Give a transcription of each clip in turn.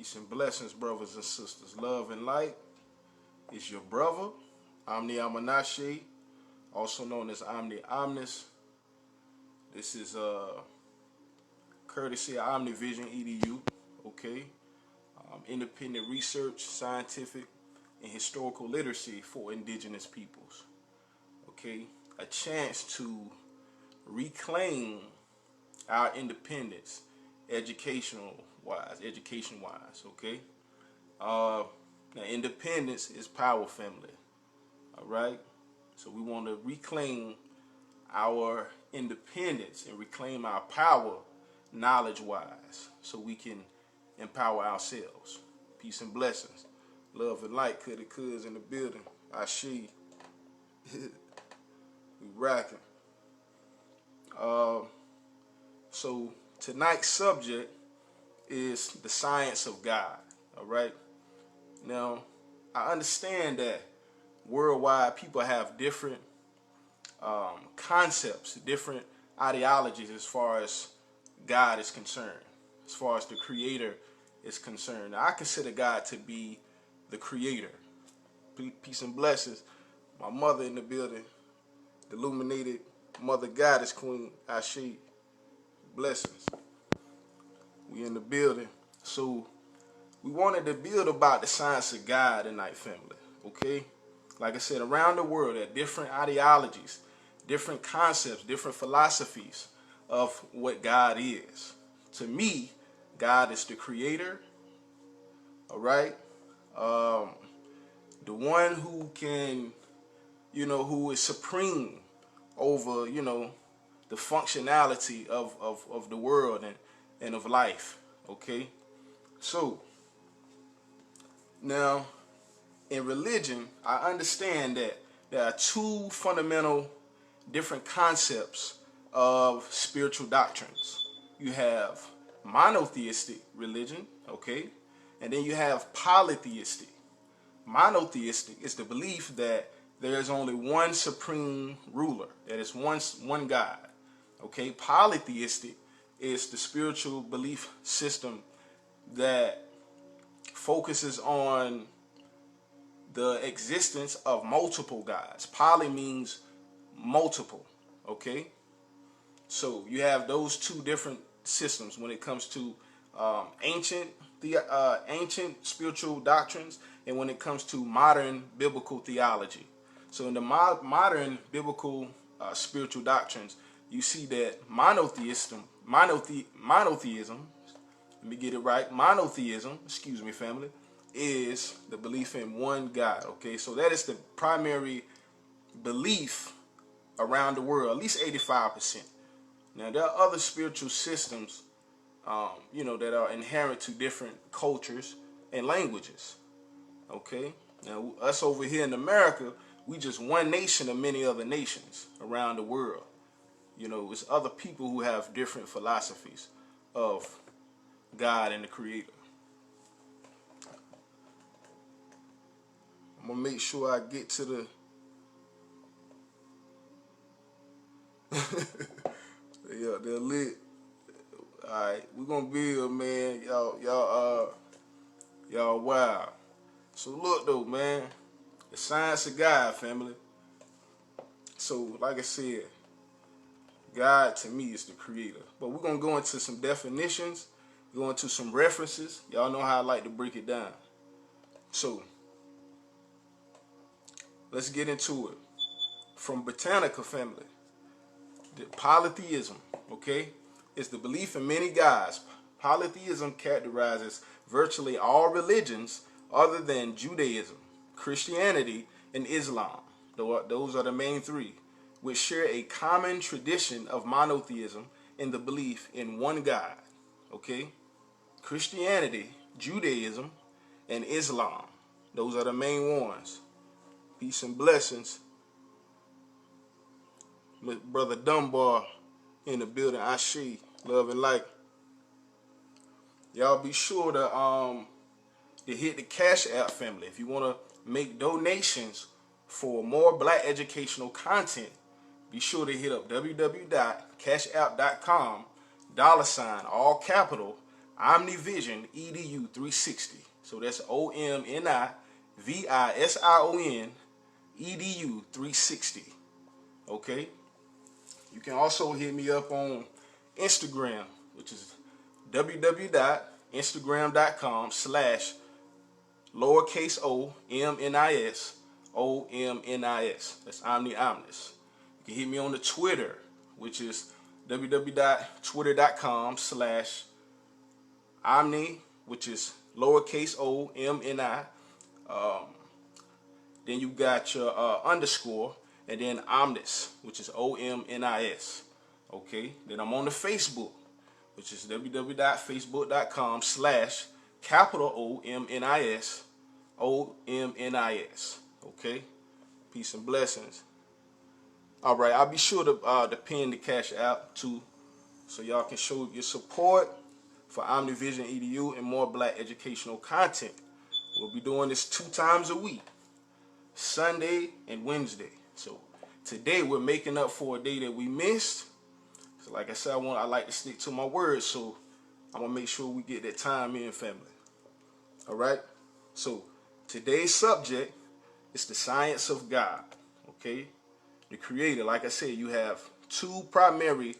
Peace and blessings, brothers and sisters. Love and light is your brother, Omni Omnis, also known as Omni Omnis. This is courtesy of OMNIVISIONEDU, okay? Independent research, scientific, and historical literacy for indigenous peoples, okay? A chance to reclaim our independence education-wise, okay? Now, independence is power, family, all right? So we want to reclaim our independence and reclaim our power knowledge-wise so we can empower ourselves. Peace and blessings. Love and light, cuz in the building. I see. We rocking. So tonight's subject is the science of God, all right? Now, I understand that worldwide people have different concepts, different ideologies as far as God is concerned, as far as the Creator is concerned. Now, I consider God to be the Creator. Peace and blessings. My mother in the building, the illuminated Mother Goddess Queen, Ashe. Blessings. We in the building. So we wanted to build about the science of God tonight, family. Okay? Like I said, around the world there are different ideologies, different concepts, different philosophies of what God is. To me, God is the Creator. All right? The one who can, who is supreme over, the functionality of the world and of life, okay? So, now, in religion, I understand that there are two fundamental different concepts of spiritual doctrines. You have monotheistic religion, okay? And then you have polytheistic. Monotheistic is the belief that there is only one supreme ruler, that is one God. Okay, polytheistic is the spiritual belief system that focuses on the existence of multiple gods. Poly means multiple, okay? So you have those two different systems when it comes to ancient spiritual doctrines and when it comes to modern biblical theology. So in the modern biblical spiritual doctrines, you see that monotheism, let me get it right, monotheism, excuse me, family, is the belief in one God, okay? So that is the primary belief around the world, at least 85%. Now, there are other spiritual systems, that are inherent to different cultures and languages, okay? Now, us over here in America, we just one nation of many other nations around the world. It's other people who have different philosophies of God and the Creator. I'm going to make sure I get to the... Yeah, they're lit. Alright, we're going to build, man. Y'all wild. So look, though, man. The science of God, family. So, like I said, God to me is the Creator. But we're going to go into some definitions, go into some references. Y'all know how I like to break it down. So, let's get into it. From Britannica, family, the polytheism, okay, is the belief in many gods. Polytheism characterizes virtually all religions other than Judaism, Christianity, and Islam. Those are the main three, which share a common tradition of monotheism in the belief in one God, okay? Christianity, Judaism, and Islam. Those are the main ones. Peace and blessings. Brother Dunbar in the building. Ashe, love and light. Y'all be sure to hit the Cash App, family. If you want to make donations for more black educational content, be sure to hit up www.cashapp.com, $ all capital, OMNIVISIONEDU360. So that's OMNIVISIONEDU360. Okay. You can also hit me up on Instagram, which is www.instagram.com/OMNIS. That's Omni Omnis. You can hit me on the Twitter, which is www.twitter.com/Omni, which is OMNI. Then you got your underscore, and then Omnis, which is OMNIS. Okay. Then I'm on the Facebook, which is www.facebook.com/OMNIS. Okay. Peace and blessings. All right. I'll be sure to pin the Cash App too, so y'all can show your support for OmniVision EDU and more black educational content. We'll be doing this 2 times a week, Sunday and Wednesday. So today we're making up for a day that we missed. So like I said, I like to stick to my word, so I'm gonna make sure we get that time in, family. All right. So today's subject is the science of God. Okay, the Creator. Like I said, you have 2 primary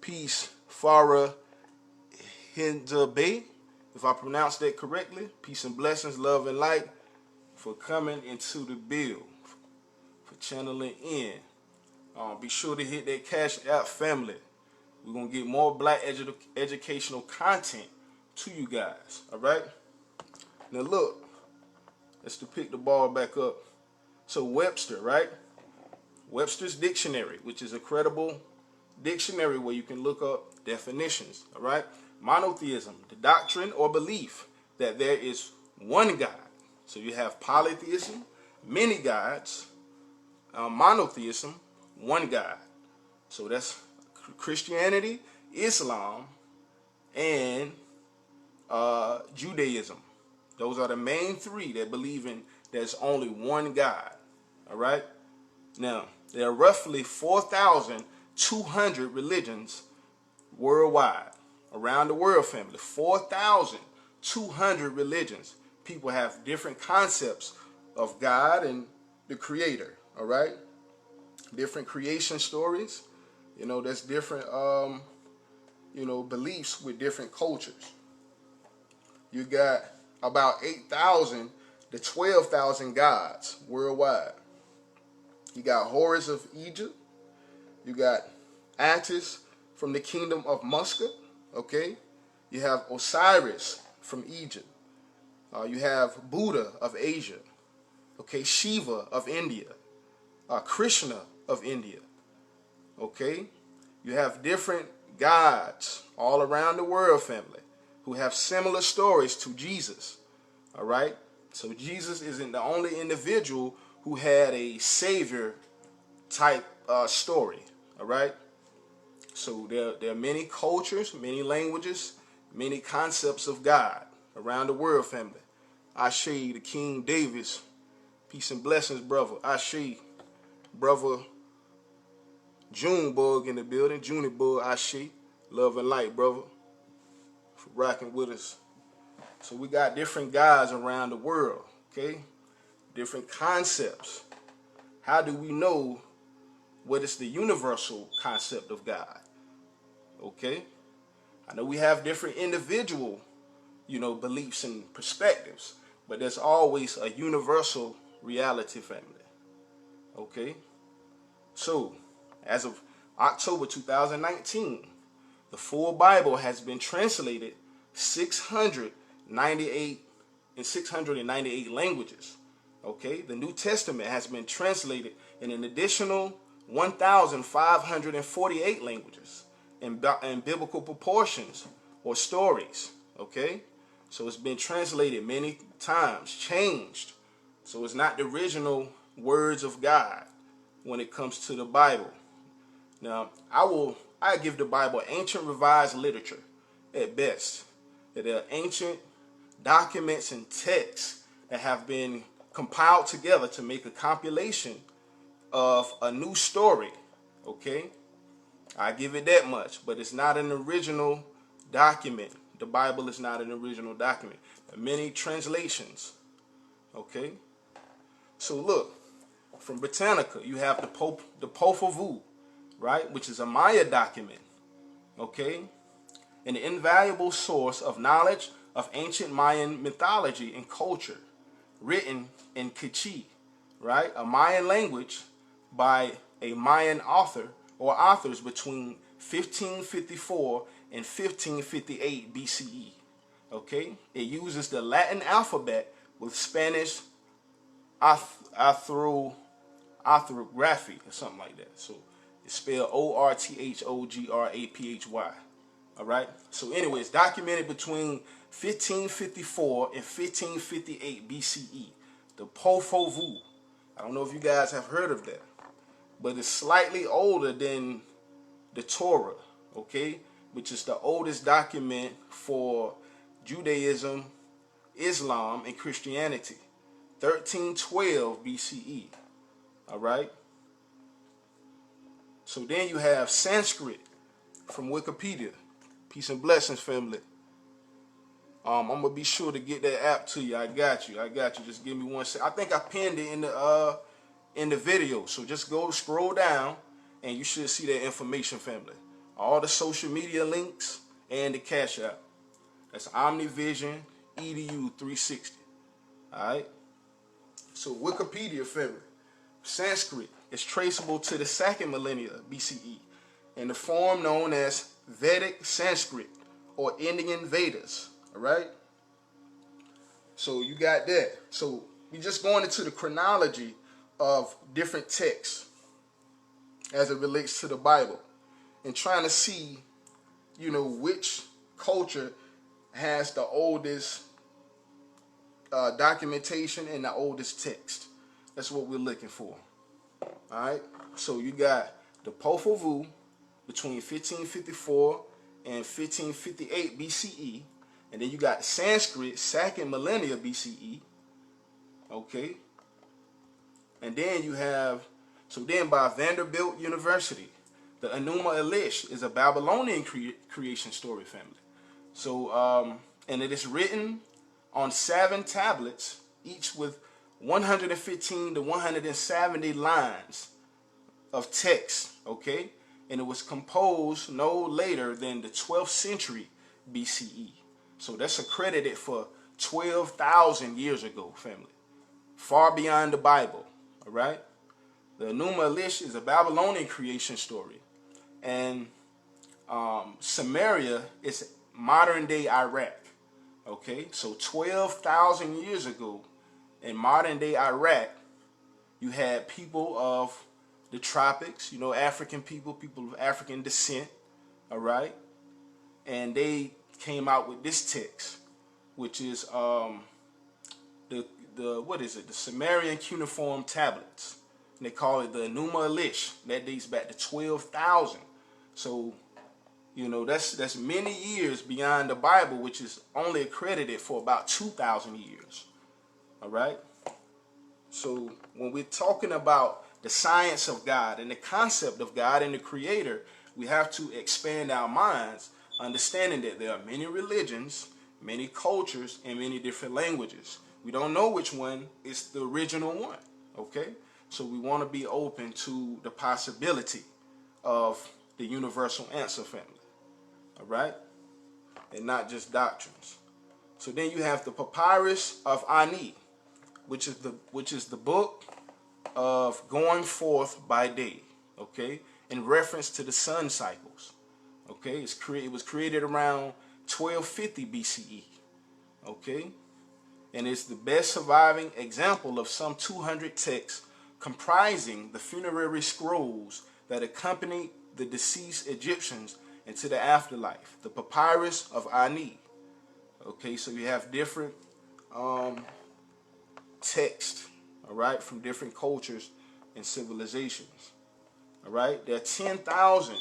peace, Farah Hindabe, if I pronounced that correctly. Peace and blessings, love and light, for coming into the bill, for channeling in. Be sure to hit that Cash App, family. We're going to get more black educational content to you guys. All right? Now look, let's pick the ball back up. So Webster, right? Webster's Dictionary, which is a credible dictionary where you can look up definitions. All right? Monotheism, the doctrine or belief that there is one God. So you have polytheism, many gods, monotheism, one God. So that's Christianity, Islam, and Judaism. Those are the main 3 that believe in there's only one God. All right? Now, there are roughly 4,200 religions worldwide. Around the world, family. 4,200 religions. People have different concepts of God and the Creator. All right? Different creation stories. You know, there's different, beliefs with different cultures. You got about 8,000 to 12,000 gods worldwide. You got Horus of Egypt. You got Attis from the kingdom of Muscat. Okay. You have Osiris from Egypt. You have Buddha of Asia. Okay. Shiva of India. Krishna of India. Okay. You have different gods all around the world, family, who have similar stories to Jesus. All right. So Jesus isn't the only individual who had a savior type story. All right. So there are many cultures, many languages, many concepts of God around the world, family. Ashe, the King Davis. Peace and blessings, brother. Ashe, brother Junebug in the building. Junebug, Ashe. Love and light, brother, for rocking with us. So we got different gods around the world, okay? Different concepts. How do we know what is the universal concept of God? Okay? I know we have different individual, beliefs and perspectives, but there's always a universal reality, family. Okay? So, as of October 2019, the full Bible has been translated 698 languages. Okay? The New Testament has been translated in an additional 1,548 languages in biblical proportions or stories. Okay? So it's been translated many times, changed. So it's not the original words of God when it comes to the Bible. Now, I give the Bible ancient revised literature at best. There are ancient documents and texts that have been compiled together to make a compilation of a new story. Okay? I give it that much, but it's not an original document the Bible is not an original document. There are many translations. Okay? So look, from Britannica, you have the Popol Vuh, right? Which is a Maya document. Okay? An invaluable source of knowledge of ancient Mayan mythology and culture, written in Quiché, right? A Mayan language by a Mayan author or authors between 1554 and 1558 BCE. Okay? It uses the Latin alphabet with Spanish orthography or something like that. So it's spelled Orthography. All right. So anyways, documented between 1554 and 1558 BCE. The Popol Vuh. I don't know if you guys have heard of that, but it's slightly older than the Torah, okay, which is the oldest document for Judaism, Islam, and Christianity. 1312 BCE. All right. So then you have Sanskrit from Wikipedia. Peace and blessings, family. I'm gonna be sure to get that app to you. I got you. Just give me 1 second. I think I pinned it in the video. So just go scroll down, and you should see that information, family. All the social media links and the Cash App. That's OMNIVISIONEDU360. All right. So Wikipedia, family. Sanskrit is traceable to the 2nd millennia BCE in the form known as Vedic Sanskrit or Indian Vedas. All right. So you got that. So we just going into the chronology of different texts as it relates to the Bible and trying to see, which culture has the oldest documentation and the oldest text. That's what we're looking for. All right. So you got the Popol Vuh between 1554 and 1558 BCE. And then you got Sanskrit, 2nd millennia BCE. Okay. And then you have, so then by Vanderbilt University, the Enuma Elish is a Babylonian creation story, family. So, and it is written on 7 tablets, each with 115 to 170 lines of text, okay? And it was composed no later than the 12th century BCE. So that's accredited for 12,000 years ago, family. Far beyond the Bible, all right? The Enuma Elish is a Babylonian creation story. And Samaria is modern-day Iraq, okay? So 12,000 years ago, in modern-day Iraq, you had people of the tropics, African people of African descent, all right? And they came out with this text, which is the Sumerian cuneiform tablets. And they call it the Enuma Elish. That dates back to 12,000. So, that's many years beyond the Bible, which is only accredited for about 2,000 years. All right? So when we're talking about the science of God and the concept of God and the Creator, we have to expand our minds, understanding that there are many religions, many cultures, and many different languages. We don't know which one is the original one, okay? So we want to be open to the possibility of the universal answer, family, all right? And not just doctrines. So then you have the Papyrus of Ani, which is the book of going forth by day, okay, in reference to the sun cycles, okay. It was created around 1250 BCE, okay, and it's the best surviving example of some 200 texts comprising the funerary scrolls that accompanied the deceased Egyptians into the afterlife. The Papyrus of Ani, okay. So you have different text, all right, from different cultures and civilizations, all right. There are 10,000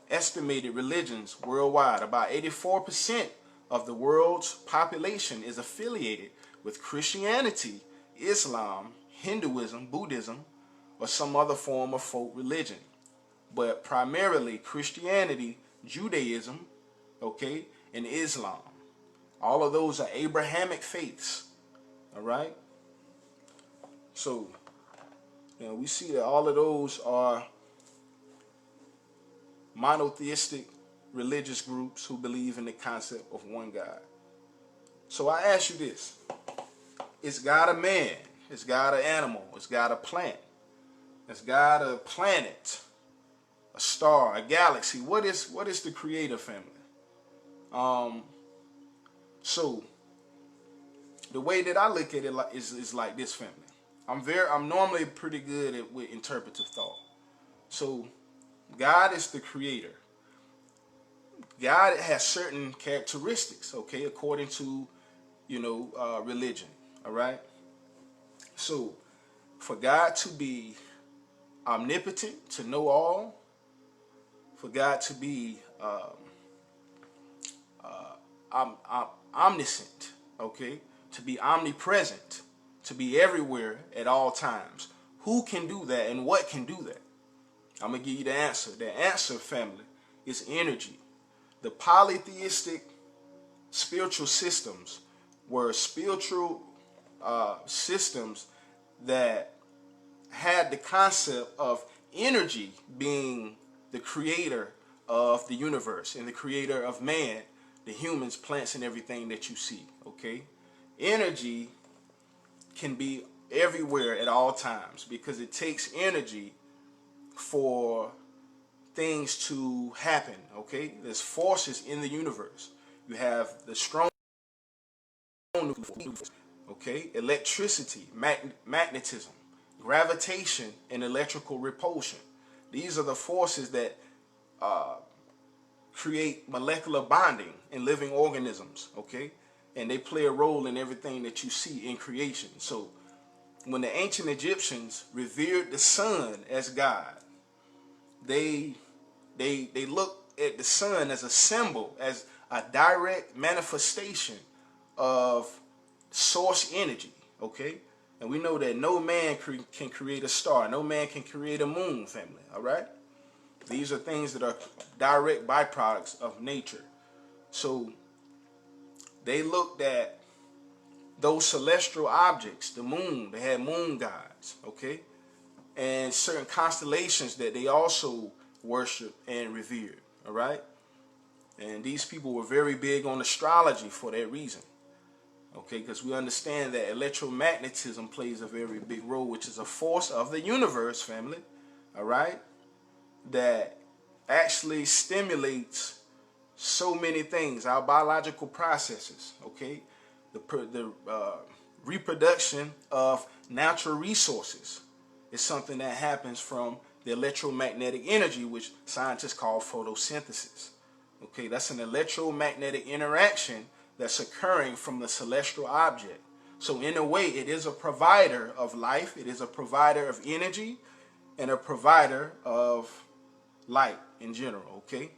estimated religions worldwide. About 84% of the world's population is affiliated with Christianity, Islam, Hinduism, Buddhism, or some other form of folk religion. But primarily Christianity, Judaism, okay, and Islam. All of those are Abrahamic faiths. All right. So, we see that all of those are monotheistic religious groups who believe in the concept of one God. So I ask you this. Is God a man? Is God an animal? Is God a plant? Is God a planet? A star? A galaxy? What is the creator, family? So the way that I look at it is like this, family. I'm normally pretty good with interpretive thought. So God is the creator. God has certain characteristics, okay, according to, religion, all right? So for God to be omnipotent, to know all, for God to be omniscient, okay, to be omnipresent, to be everywhere at all times. Who can do that and what can do that? I'm going to give you the answer. The answer, family, is energy. The polytheistic spiritual systems were spiritual systems that had the concept of energy being the creator of the universe and the creator of man, the humans, plants, and everything that you see, okay? Energy can be everywhere at all times because it takes energy for things to happen, okay? There's forces in the universe. You have the strong, okay? Electricity, magnetism, gravitation, and electrical repulsion. These are the forces that create molecular bonding in living organisms, okay? And they play a role in everything that you see in creation. So when the ancient Egyptians revered the sun as God, they looked at the sun as a symbol, as a direct manifestation of source energy, okay? And we know that no man can create a star. No man can create a moon, family, all right? These are things that are direct byproducts of nature. So they looked at those celestial objects, the moon, they had moon gods, okay? And certain constellations that they also worship and revered, all right? And these people were very big on astrology for that reason, okay? Because we understand that electromagnetism plays a very big role, which is a force of the universe, family, all right? That actually stimulates so many things, our biological processes, okay? The reproduction of natural resources is something that happens from the electromagnetic energy, which scientists call photosynthesis. Okay, that's an electromagnetic interaction that's occurring from the celestial object. So in a way, it is a provider of life, it is a provider of energy, and a provider of light in general, okay?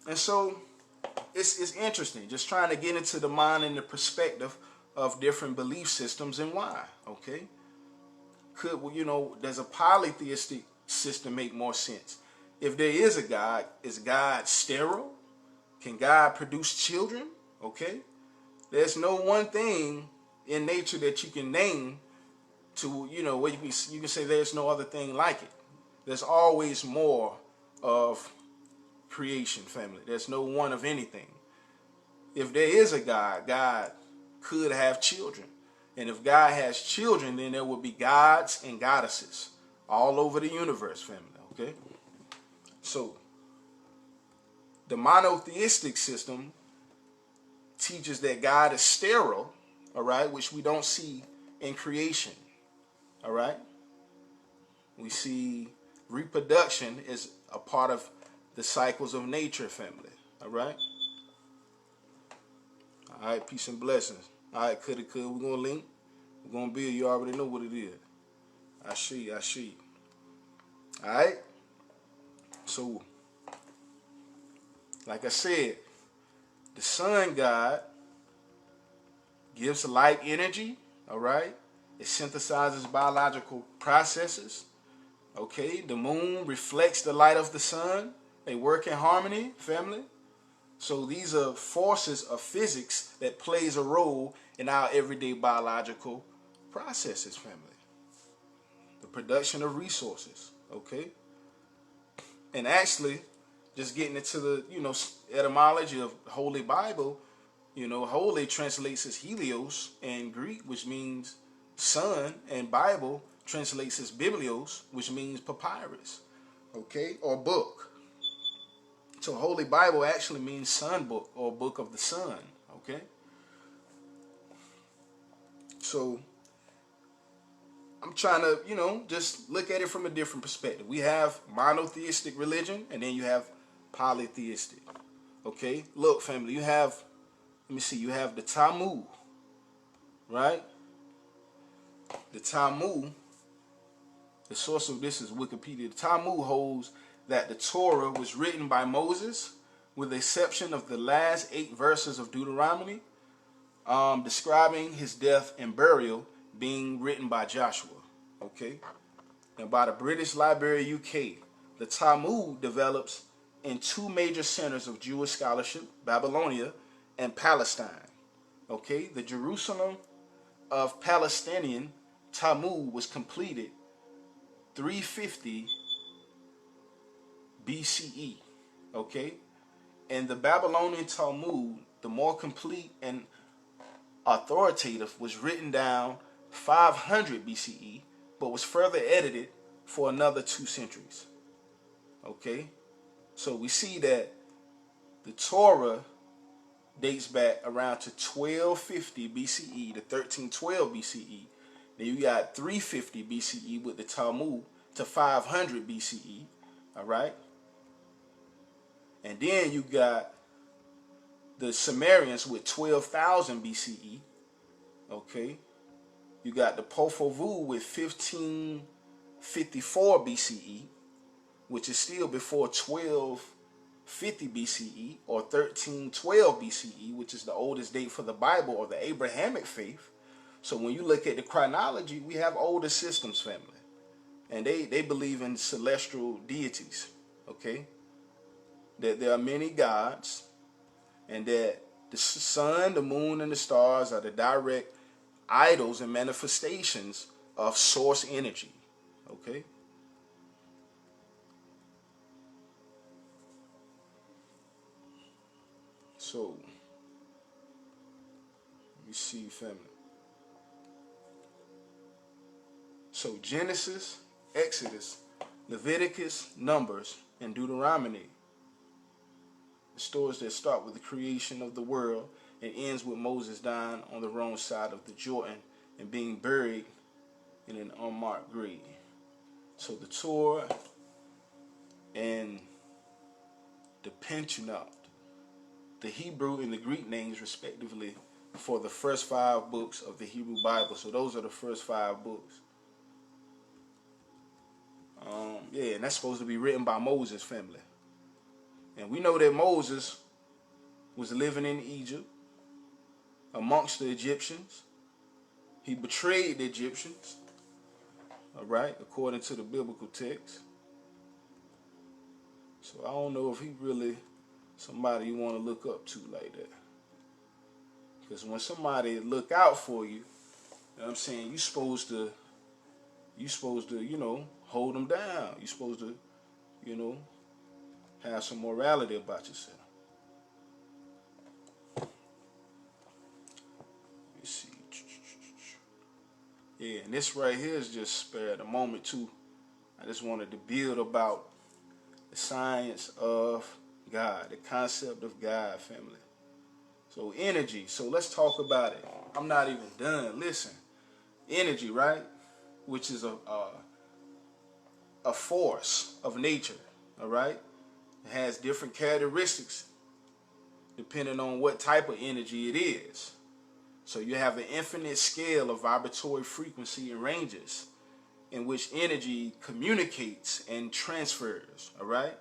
And so it's interesting, just trying to get into the mind and the perspective of different belief systems and why, okay? Does a polytheistic system make more sense? If there is a God, is God sterile? Can God produce children? Okay? There's no one thing in nature that you can name to, where you can say there's no other thing like it. There's always more of creation, family. There's no one of anything. If there is a God, God could have children. And if God has children, then there will be gods and goddesses all over the universe, family, okay? So, the monotheistic system teaches that God is sterile, all right, which we don't see in creation, all right? We see reproduction is a part of the cycles of nature, family, all right? All right, peace and blessings. All right, could. We're going to link. We're going to build. You already know what it is. I see. All right? So, like I said, the sun god gives light energy, all right? It synthesizes biological processes, okay? The moon reflects the light of the sun. They work in harmony, family. So these are forces of physics that plays a role in our everyday biological processes, family. The production of resources, okay? And actually, just getting into the, etymology of Holy Bible, holy translates as helios in Greek, which means sun, and Bible translates as biblios, which means papyrus, okay, or book. So Holy Bible actually means sun book or book of the sun, okay? So I'm trying to, just look at it from a different perspective. We have monotheistic religion, and then you have polytheistic, okay? Look, family, you have, you have the Talmud, right? The Talmud, the source of this is Wikipedia. The Talmud holds that the Torah was written by Moses, with the exception of the last 8 verses of Deuteronomy, describing his death and burial, being written by Joshua, okay? And by the British Library UK, the Talmud develops in 2 major centers of Jewish scholarship, Babylonia and Palestine, okay? The Jerusalem of Palestinian Talmud was completed 350 BCE, okay? And the Babylonian Talmud, the more complete and authoritative, was written down 500 BCE, but was further edited for another 2 centuries, okay? So we see that the Torah dates back around to 1250 BCE to 1312 BCE. Then you got 350 BCE with the Talmud to 500 BCE, all right? And then you got the Sumerians with 12,000 BCE, okay? You got the Popol Vuh with 1554 BCE, which is still before 1250 BCE or 1312 BCE, which is the oldest date for the Bible or the Abrahamic faith. So when you look at the chronology, we have older systems, family. And they believe in celestial deities, okay? That there are many gods, and that the sun, the moon, and the stars are the direct idols and manifestations of source energy, okay? So, let me see, family. So Genesis, Exodus, Leviticus, Numbers, and Deuteronomy, the stories that start with the creation of the world and ends with Moses dying on the wrong side of the Jordan and being buried in an unmarked grave. So the Torah and the Pentateuch, the Hebrew and the Greek names respectively for the first 5 books of the Hebrew Bible. So those are the first 5 books. Yeah, and that's supposed to be written by Moses' family. And we know that Moses was living in Egypt amongst the Egyptians. He betrayed the Egyptians, all right, according to the biblical text. So I don't know if he really somebody you want to look up to like that. Because when somebody look out for you, you know what I'm saying, you supposed to, hold them down. You're supposed to, have some morality about yourself. Let me see. Yeah, and this right here is just spared a moment too. I just wanted to build about the science of God, the concept of God, family. So energy. So let's talk about it. I'm not even done. Listen, energy, right? Which is a force of nature. All right. It has different characteristics depending on what type of energy it is. So you have an infinite scale of vibratory frequency and ranges in which energy communicates and transfers, all right?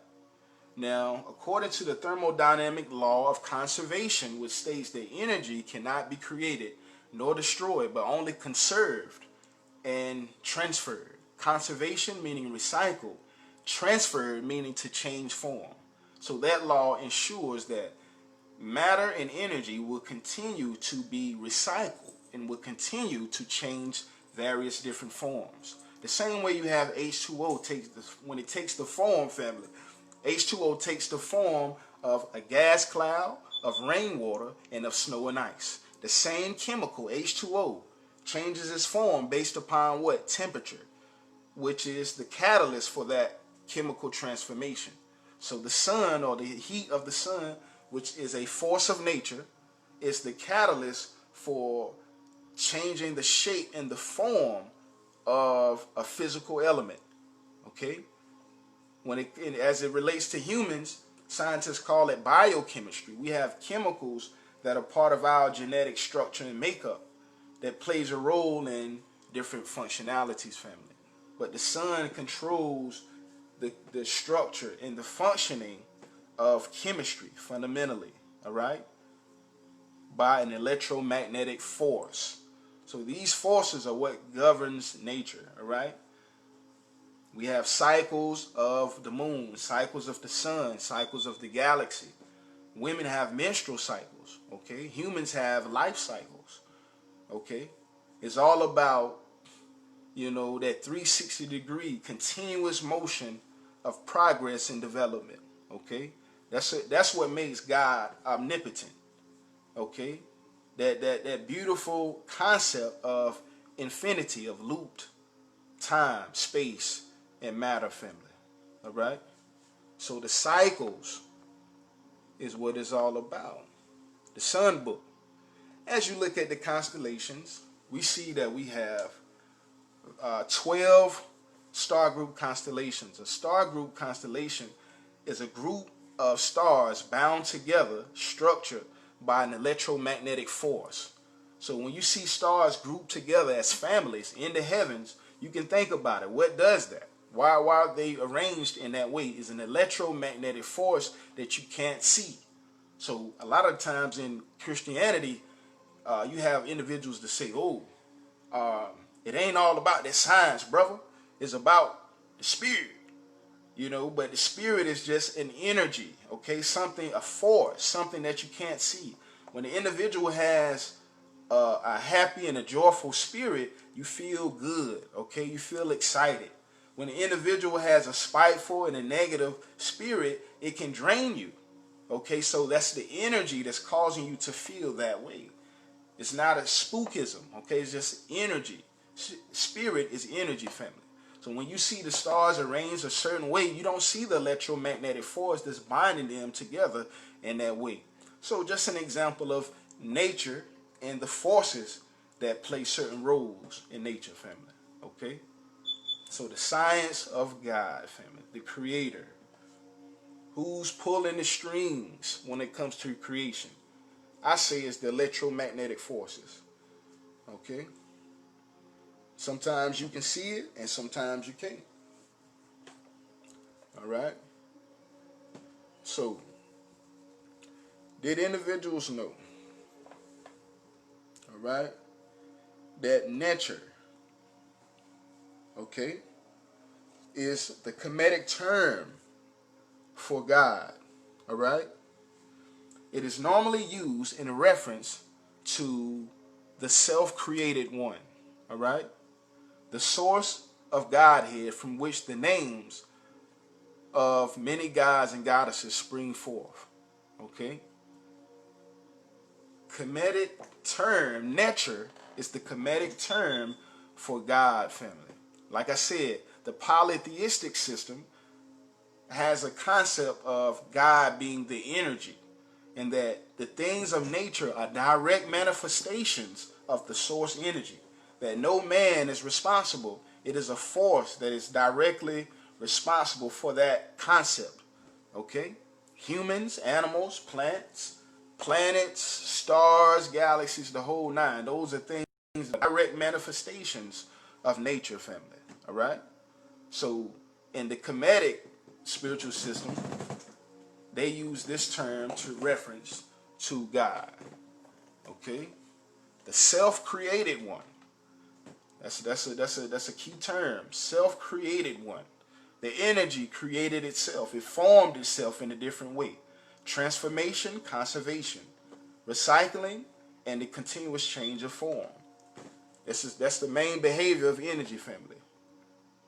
Now, according to the thermodynamic law of conservation, which states that energy cannot be created nor destroyed, but only conserved and transferred. Conservation meaning recycled, transferred meaning to change form. So that law ensures that matter and energy will continue to be recycled and will continue to change various different forms. The same way you have H2O when it takes the form, family, H2O takes the form of a gas cloud, of rainwater, and of snow and ice. The same chemical, H2O, changes its form based upon what? Temperature, which is the catalyst for that chemical transformation. So the sun, or the heat of the sun, which is a force of nature, is the catalyst for changing the shape and the form of a physical element. Okay? As it relates to humans, scientists call it biochemistry. We have chemicals that are part of our genetic structure and makeup that plays a role in different functionalities, family. But the sun controls the structure and the functioning of chemistry fundamentally, all right, by an electromagnetic force. So these forces are what governs nature, all right? We have cycles of the moon, cycles of the sun, cycles of the galaxy. Women have menstrual cycles, okay? Humans have life cycles, okay? It's all about, that 360-degree continuous motion of progress and development, okay? That's what makes God omnipotent, okay? That beautiful concept of infinity, of looped time, space, and matter, family. All right? So the cycles is what it's all about. The Sun Book. As you look at the constellations, we see that we have 12 star group constellations. A star group constellation is a group of stars bound together, structured by an electromagnetic force. So when you see stars grouped together as families in the heavens, you can think about it. What does that? Why are they arranged in that way? Is an electromagnetic force that you can't see. So a lot of times in Christianity, you have individuals that say, it ain't all about that science, brother. It's about the spirit, but the spirit is just an energy, okay? A force, something that you can't see. When the individual has a happy and a joyful spirit, you feel good, okay? You feel excited. When the individual has a spiteful and a negative spirit, it can drain you, okay? So that's the energy that's causing you to feel that way. It's not a spookism, okay? It's just energy. Spirit is energy, family. So when you see the stars arranged a certain way, you don't see the electromagnetic force that's binding them together in that way. So just an example of nature and the forces that play certain roles in nature, family. Okay? So the science of God, family, the creator. Who's pulling the strings when it comes to creation? I say it's the electromagnetic forces. Okay? Sometimes you can see it and sometimes you can't. All right? So, did individuals know, all right, that nature, okay, is the Kemetic term for God, all right? It is normally used in reference to the self-created one, all right? The source of Godhead from which the names of many gods and goddesses spring forth, okay? Kemetic term, nature, is the Kemetic term for God, family. Like I said, the polytheistic system has a concept of God being the energy, and that the things of nature are direct manifestations of the source energy, that no man is responsible. It is a force that is directly responsible for that concept, okay? Humans, animals, plants, planets, stars, galaxies, the whole nine. Those are things, direct manifestations of nature, family, all right? So in the Kemetic spiritual system, they use this term to reference to God, okay? The self-created one. That's a key term. Self-created one. The energy created itself. It formed itself in a different way. transformation, conservation, recycling, and the continuous change of form. That's the main behavior of energy, family.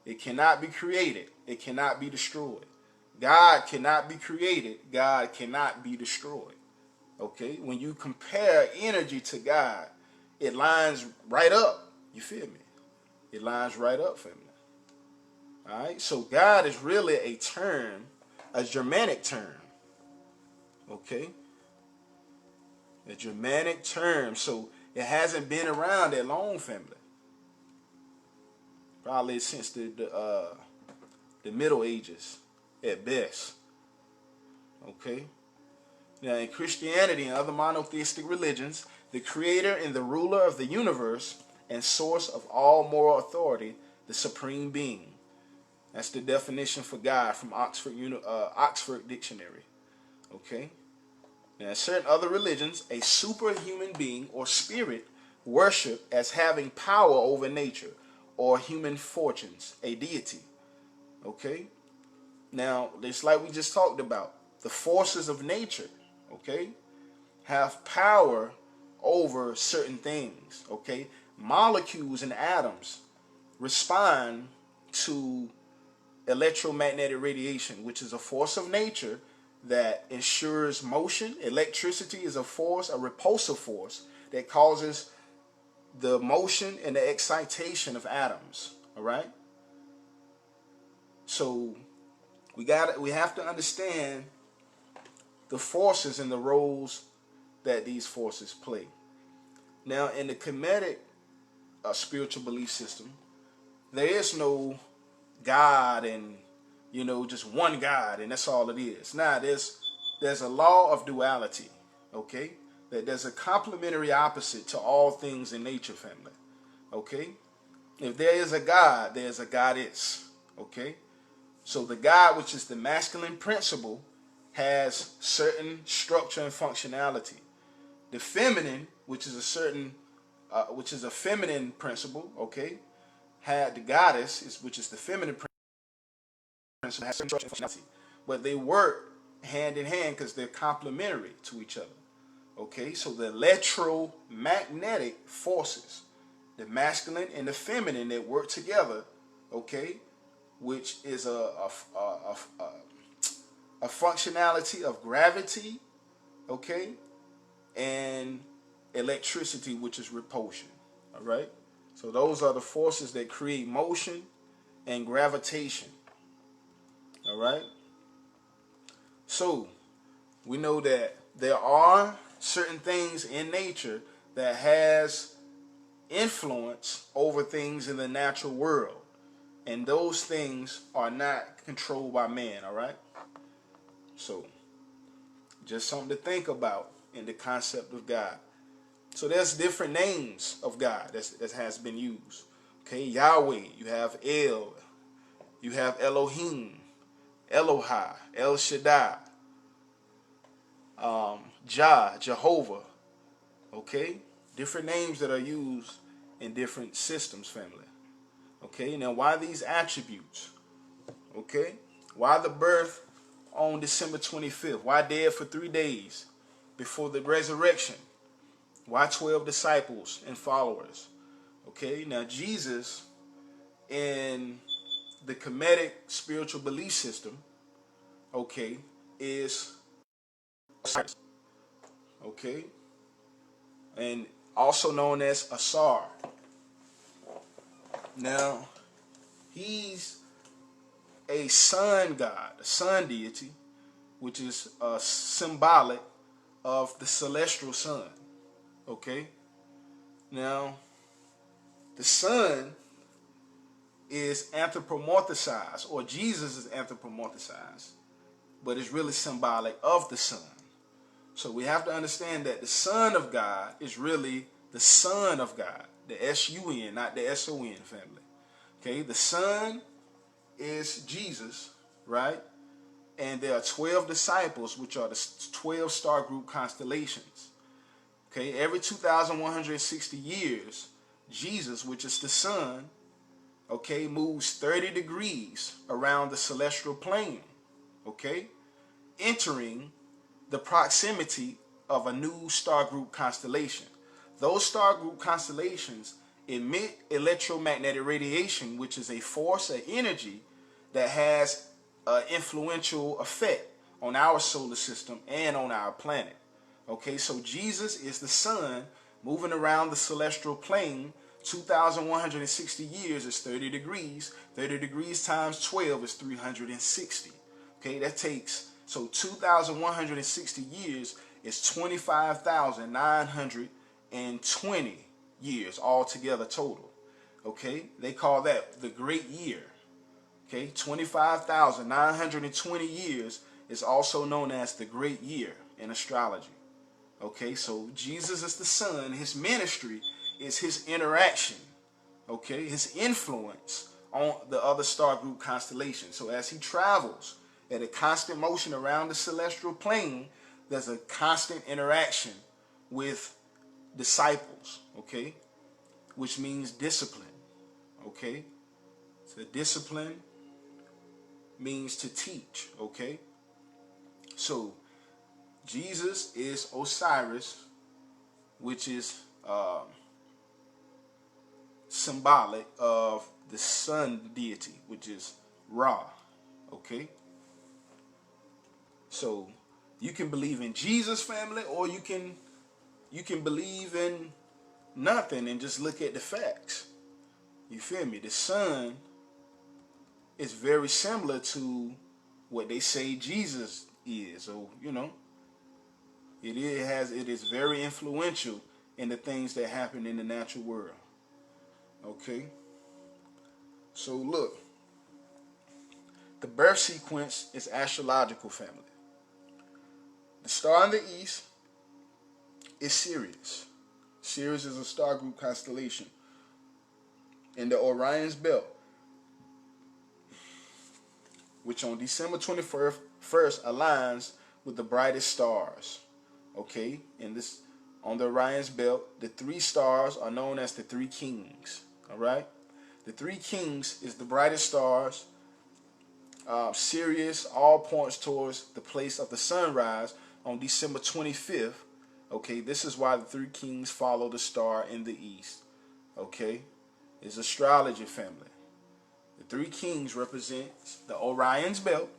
It cannot be created. It cannot be destroyed. God cannot be created. God cannot be destroyed. Okay? When you compare energy to God, it lines right up. You feel me? It lines right up, family. All right? So God is really a term, a Germanic term. Okay? A Germanic term. So it hasn't been around that long, family. Probably since the Middle Ages, at best. Okay? Now, in Christianity and other monotheistic religions, the creator and the ruler of the universe and source of all moral authority, the supreme being. That's the definition for God from Oxford Dictionary. Okay? Now, in certain other religions, a superhuman being or spirit worship as having power over nature or human fortunes, a deity. Okay? Now, it's like we just talked about. The forces of nature, okay, have power over certain things, okay? Molecules and atoms respond to electromagnetic radiation, which is a force of nature that ensures motion. Electricity is a force, a repulsive force that causes the motion and the excitation of atoms, all right? So we have to understand the forces and the roles that these forces play. Now, in the Kemetic spiritual belief system, there is no God and, just one God and that's all it is. Now, there's a law of duality, okay? That there's a complementary opposite to all things in nature, family, okay? If there is a God, there's a goddess, okay? So the God, which is the masculine principle, has certain structure and functionality. The feminine, which is a feminine principle, okay, had the goddess, which is the feminine principle, has certain structure and functionality. But they work hand in hand because they're complementary to each other. Okay, so the electromagnetic forces, the masculine and the feminine, that work together, okay, which is a functionality of gravity, okay, and electricity, which is repulsion. All right, so those are the forces that create motion and gravitation. All right, so we know that there are certain things in nature that has influence over things in the natural world, and those things are not controlled by man. All right, so just something to think about in the concept of God. So there's different names of God that has been used. Okay, Yahweh, you have El, you have Elohim, Elohai, El Shaddai, Jehovah. Okay, different names that are used in different systems, family. Okay, now why these attributes? Okay, why the birth on December 25th? Why dead for 3 days before the resurrection? Why 12 disciples and followers? Okay, now Jesus in the Kemetic spiritual belief system, okay, is okay, and also known as Asar. Now, he's a sun god, a sun deity, which is symbolic of the celestial sun. Okay? Now, the sun is anthropomorphized, or Jesus is anthropomorphized, but it's really symbolic of the sun. So we have to understand that the Son of God is really the Son of God, the S-U-N, not the S-O-N, family. Okay, the Son is Jesus, right? And there are 12 disciples, which are the 12 star group constellations. Okay, every 2,160 years, Jesus, which is the Son, okay, moves 30 degrees around the celestial plane, okay, entering the proximity of a new star group constellation. Those star group constellations emit electromagnetic radiation, which is a force, an energy that has an influential effect on our solar system and on our planet. Okay, so Jesus is the sun moving around the celestial plane. 2,160 years is 30 degrees. 30 degrees times 12 is 360. Okay, that takes, so 2,160 years is 25,920 years altogether total. Okay, they call that the great year. Okay, 25,920 years is also known as the great year in astrology. Okay, so Jesus is the sun. His ministry is his interaction, okay, his influence on the other star group constellations. So as he travels at a constant motion around the celestial plane, there's a constant interaction with disciples, okay, which means discipline, okay. So discipline means to teach, okay. So Jesus is Osiris, which is symbolic of the sun deity, which is Ra, okay. So you can believe in Jesus, family, or you can believe in nothing and just look at the facts. You feel me? The sun is very similar to what they say Jesus is, or you know, it is very influential in the things that happen in the natural world. Okay, so look, the birth sequence is astrological, family. The star in the east is Sirius. Sirius is a star group constellation in the Orion's belt, which on December 21st aligns with the brightest stars. Okay, and this on the Orion's belt, the three stars are known as the three kings. All right, the three kings is the brightest stars. Sirius all points towards the place of the sunrise on December 25th. Okay, this is why the three kings follow the star in the east. Okay, it's astrology, family. The three kings represent the Orion's belt,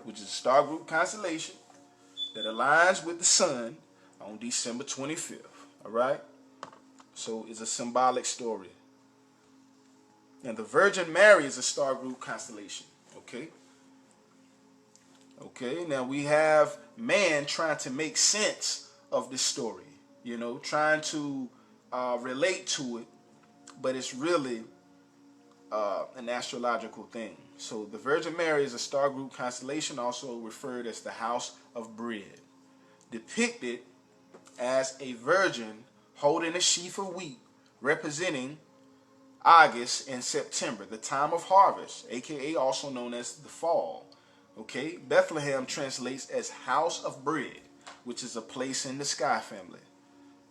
which is a star group constellation that aligns with the sun on December 25th. All right, so it's a symbolic story. And the Virgin Mary is a star group constellation. Okay. Okay, now we have man trying to make sense of this story, you know, trying to relate to it, but it's really an astrological thing. So the Virgin Mary is a star group constellation, also referred as the house of bread, depicted as a virgin holding a sheaf of wheat, representing August and September, the time of harvest, aka also known as the fall. Okay, Bethlehem translates as house of bread, which is a place in the sky, family,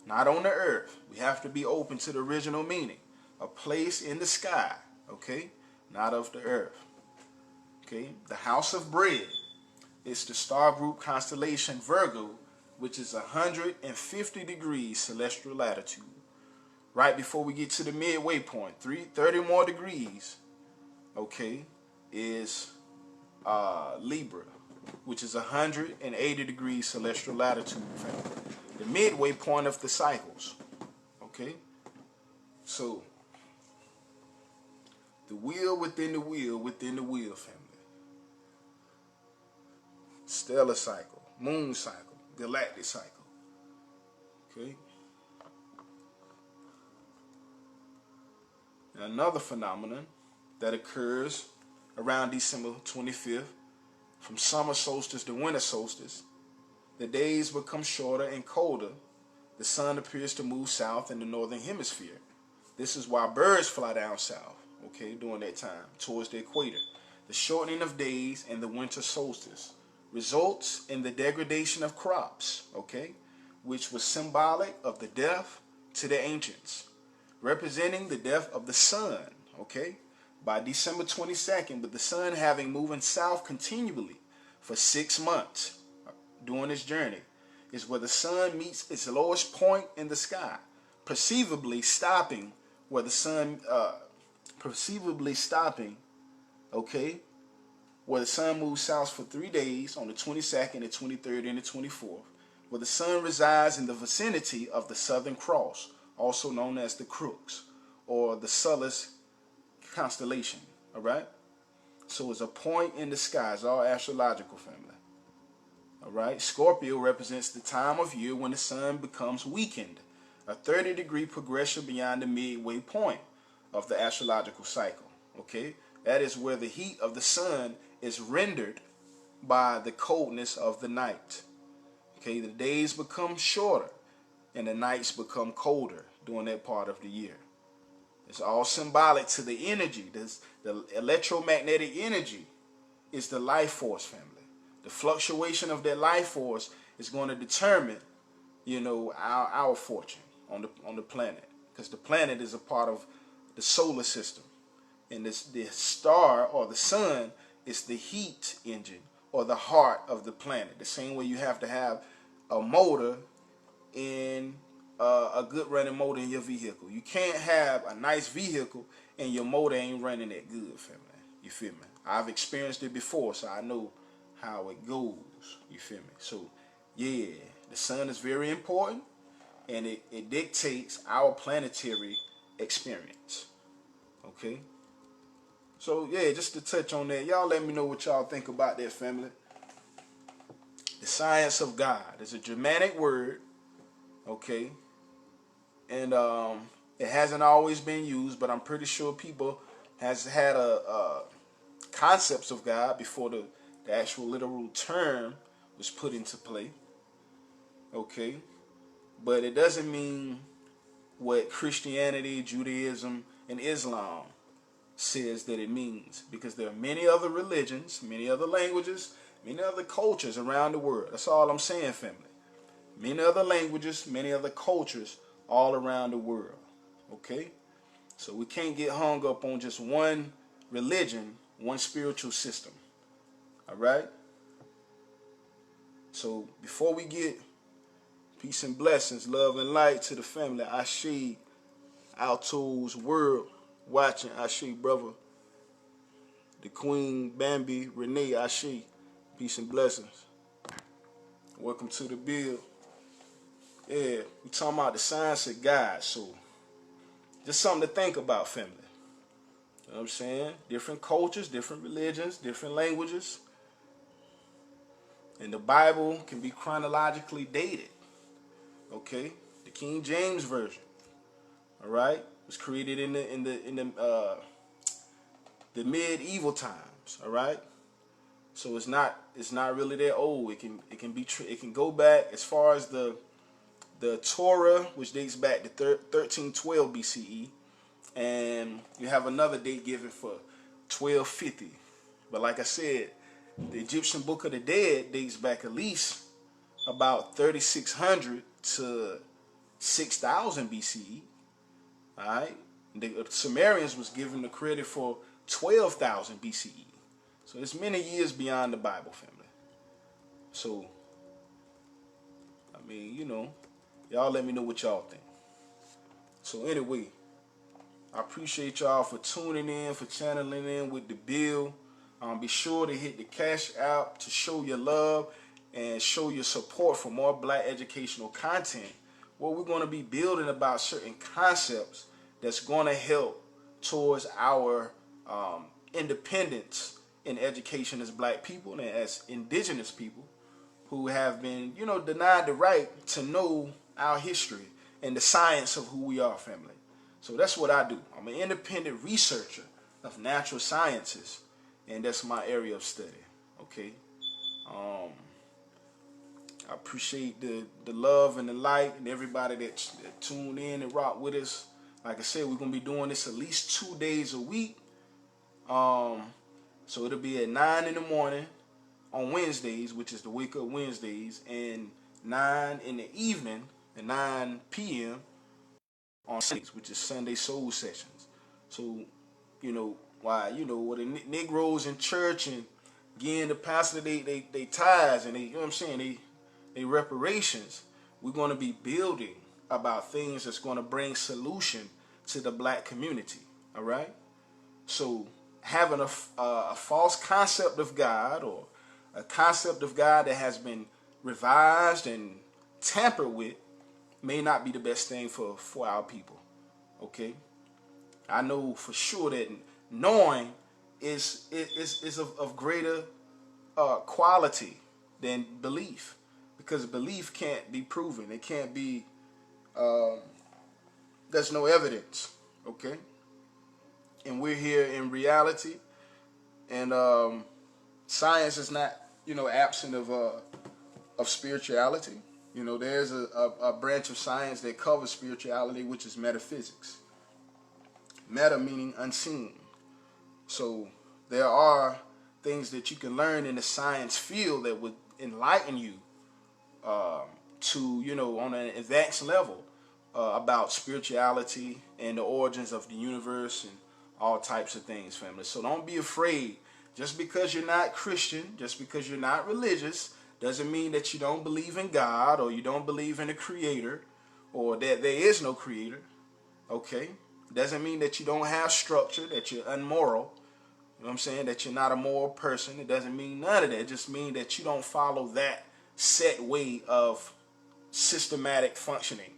not on the earth. We have to be open to the original meaning. A place in the sky, okay, not of the earth. Okay, the house of bread is the star group constellation Virgo, which is 150 degrees celestial latitude. Right before we get to the midway point, 30 more degrees, okay, is Libra, which is 180 degrees celestial latitude, family. The midway point of the cycles. Okay, so the wheel within the wheel within the wheel, family. Stellar cycle, moon cycle, galactic cycle. Okay. And another phenomenon that occurs around December 25th, from summer solstice to winter solstice, the days become shorter and colder. The sun appears to move south in the northern hemisphere. This is why birds fly down south, okay, during that time, towards the equator. The shortening of days and the winter solstice results in the degradation of crops, okay, which was symbolic of the death to the ancients, representing the death of the sun, okay, by December 22nd, with the sun having moving south continually for 6 months, during its journey is where the sun meets its lowest point in the sky, perceivably stopping where the sun, okay, where the sun moves south for 3 days on the 22nd, the 23rd, and the 24th, where the sun resides in the vicinity of the Southern Cross, also known as the Crux, or the Sullus constellation, all right? So it's a point in the sky. It's all astrological, family. All right? Scorpio represents the time of year when the sun becomes weakened, a 30-degree progression beyond the midway point of the astrological cycle, okay? That is where the heat of the sun is rendered by the coldness of the night. Okay, the days become shorter and the nights become colder during that part of the year. It's all symbolic to the energy. The electromagnetic energy is the life force, family. The fluctuation of that life force is going to determine, you know, our fortune on the planet, because the planet is a part of the solar system, and the star or the sun is the heat engine or the heart of the planet. The same way you have to have a motor in a good running motor in your vehicle. You can't have a nice vehicle and your motor ain't running that good, family. You feel me? I've experienced it before, so I know how it goes. You feel me? So yeah, the sun is very important, and it dictates our planetary experience. Okay? So yeah, just to touch on that, y'all let me know what y'all think about that, family. The science of God is a Germanic word, okay? And it hasn't always been used, but I'm pretty sure people has had concepts of God before the actual literal term was put into play, okay? But it doesn't mean what Christianity, Judaism, and Islam says that it means, because there are many other religions, many other languages, many other cultures around the world. That's all I'm saying, family. Many other languages, many other cultures all around the world. Okay? So we can't get hung up on just one religion, one spiritual system. All right? So before we get peace and blessings, love and light to the family, Ashe, Alto's world watching, Ashe, brother, the Queen, Bambi, Renee, Ashe, peace and blessings. Welcome to the build. Yeah, we talking about the science of God, so just something to think about, family. You know what I'm saying? Different cultures, different religions, different languages. And the Bible can be chronologically dated. Okay? The King James Version, all right, was created in the medieval times, all right? So it's not really that old. It can go back as far as the Torah, which dates back to 1312 BCE, and you have another date given for 1250. But like I said, the Egyptian Book of the Dead dates back at least about 3600 to 6000 BCE. All right, the Sumerians was given the credit for 12,000 BCE. So it's many years beyond the Bible, family. So, I mean, you know, y'all let me know what y'all think. So anyway, I appreciate y'all for tuning in, for channeling in with the bill. Be sure to hit the cash out to show your love and show your support for more black educational content, where we're going to be building about certain concepts that's going to help towards our independence in education as black people and as indigenous people who have been, you know, denied the right to know our history and the science of who we are, family. So that's what I do. I'm an independent researcher of natural sciences, and that's my area of study. Okay. I appreciate the love and the light and everybody that tuned in and rock with us. Like I said, we're gonna be doing this at least 2 days a week. So it'll be at 9 in the morning on Wednesdays, which is the Wake Up Wednesdays, and 9 in the evening at 9 p.m. on Sundays, which is Sunday Soul Sessions. So, you know, why, you know, what the Negroes in church and getting the pastor they tithes, and they, you know what I'm saying, their reparations, we're going to be building about things that's going to bring solution to the black community. All right. So having a false concept of God, or a concept of God that has been revised and tampered with, may not be the best thing for our people. Okay. I know for sure that knowing is of greater quality than belief, because belief can't be proven. It can't be. There's no evidence. Okay. And we're here in reality, and science is not, absent of spirituality. There's a branch of science that covers spirituality, which is metaphysics. Meta meaning unseen. So there are things that you can learn in the science field that would enlighten you to, on an advanced level about spirituality and the origins of the universe and all types of things, family. So don't be afraid. Just because you're not Christian, just because you're not religious, doesn't mean that you don't believe in God, or you don't believe in a creator, or that there is no creator. Okay? Doesn't mean that you don't have structure, that you're unmoral. You know what I'm saying? That you're not a moral person. It doesn't mean none of that. It just means that you don't follow that set way of systematic functioning.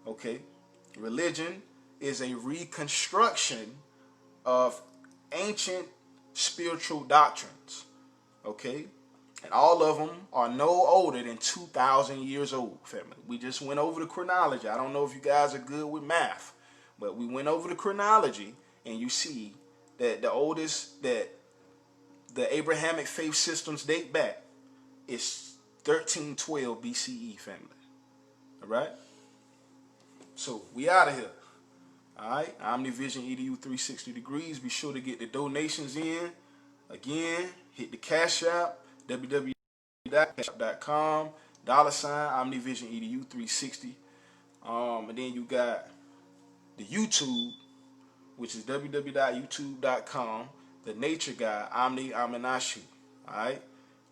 Okay? Religion is a reconstruction of ancient spiritual doctrines. Okay? And all of them are no older than 2,000 years old, family. We just went over the chronology. I don't know if you guys are good with math, but we went over the chronology, and you see that the oldest that the Abrahamic faith systems date back is 1312 BCE, family. All right? So we out of here. All right? OMNIVISIONEDU 360 degrees. Be sure to get the donations in. Again, hit the Cash App, www.cashapp.com, $ OMNIVISIONEDU 360. And then you got the YouTube, which is www.youtube.com, the nature guy, Omni Omnis. Alright?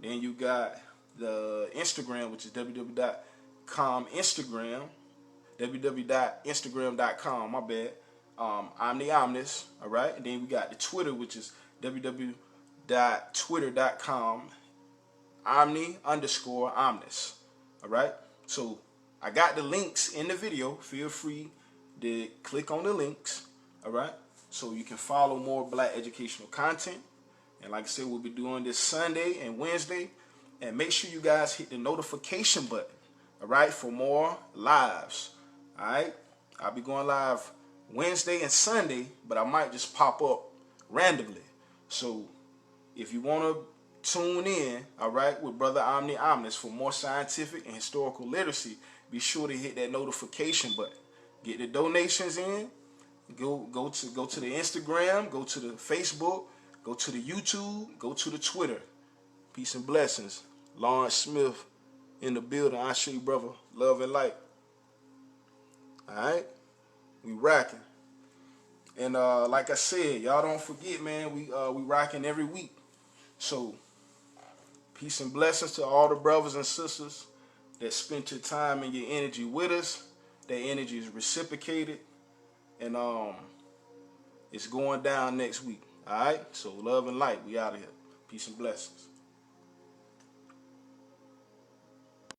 Then you got the Instagram, which is www.com Instagram, www.instagram.com, my bad, Omni Omnis. Alright? And then we got the Twitter, which is www.twitter.com, Omni_Omnis. Alright? So I got the links in the video. Feel free to click on the links. Alright? So you can follow more black educational content. And like I said, we'll be doing this Sunday and Wednesday. And make sure you guys hit the notification button. Alright? For more lives. Alright? I'll be going live Wednesday and Sunday, but I might just pop up randomly. So if you want to tune in, alright, with Brother Omni Omnis for more scientific and historical literacy, be sure to hit that notification button. Get the donations in. Go to the Instagram, go to the Facebook, go to the YouTube, go to the Twitter. Peace and blessings. Lawrence Smith in the building. I show you, brother. Love and light. Alright? We rocking. And like I said, y'all don't forget, man, we rocking every week. So peace and blessings to all the brothers and sisters that spent your time and your energy with us. That energy is reciprocated. And it's going down next week. Alright? So love and light. We out of here. Peace and blessings.